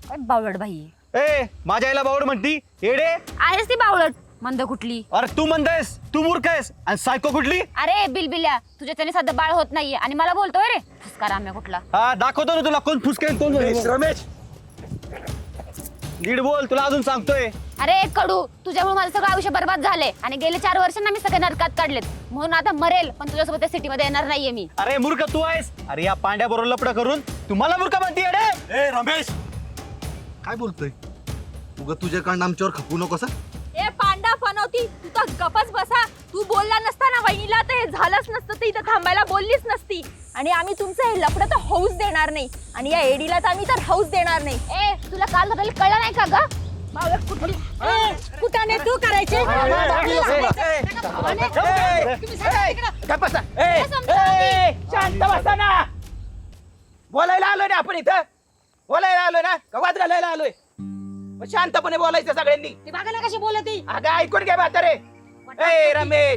काय बावळट बाई ए माझ्या आईला बावड म्हणती येडे. आहेस ती बावळट मंद कुठली. अरे तू मंद आहेस, तू मूर्ख आहेस आणि सायको कुठली. अरे बिलबिल्या तुझ्या त्याने सध्या बाळ होत नाहीये आणि मला बोलतोय रे फुसका राम्या कुठला. हा दाखवतो ना तुला कोण फुसकेल कोण. रमेश नीट बोल, तुला अजून सांगतोय. अरे कडू तुझ्यामुळे माझं सगळं आयुष्य बर्बाद झालंय आणि गेले 4 वर्षांना मी सगळे नरकात काढलेत म्हणून आता मरेल पण तुझ्यासोबत त्या सिटीमध्ये येणार नाहीये मी. अरे मूर्ख तू आहेस. अरे या पांड्या बरोबर लपड करून तुम्हाला मूर्ख म्हणती येडे. ए रमेश काय बोलतोय उगा तुझ्याकडनं आमच्यावर खपू नको सा. ए पांडा फनवती तू तर गपच बसा. तू बोलला नसता ना वहिनीला तर हे झालंच नसतं, तर इथं थांबायला बोललीच नसती. आणि आम्ही तुमचं हे लफडं तर हौस देणार नाही आणि या एडीला तर आम्ही तर हौस देणार नाही. ए तुला काल बदल कळलं नाही का ग. बावळट कुठली कुठाने तू करायचे. शांत बसा ना. बोलायला आलोय ना आपण इथं, बोलायला आलोय ना का वाद घालायला आलोय. मग शांतपणे बोलायचं सगळ्यांनी. ती बघायला कशी बोलती. अगं ऐकून घ्या म्हातारे. ए रमेश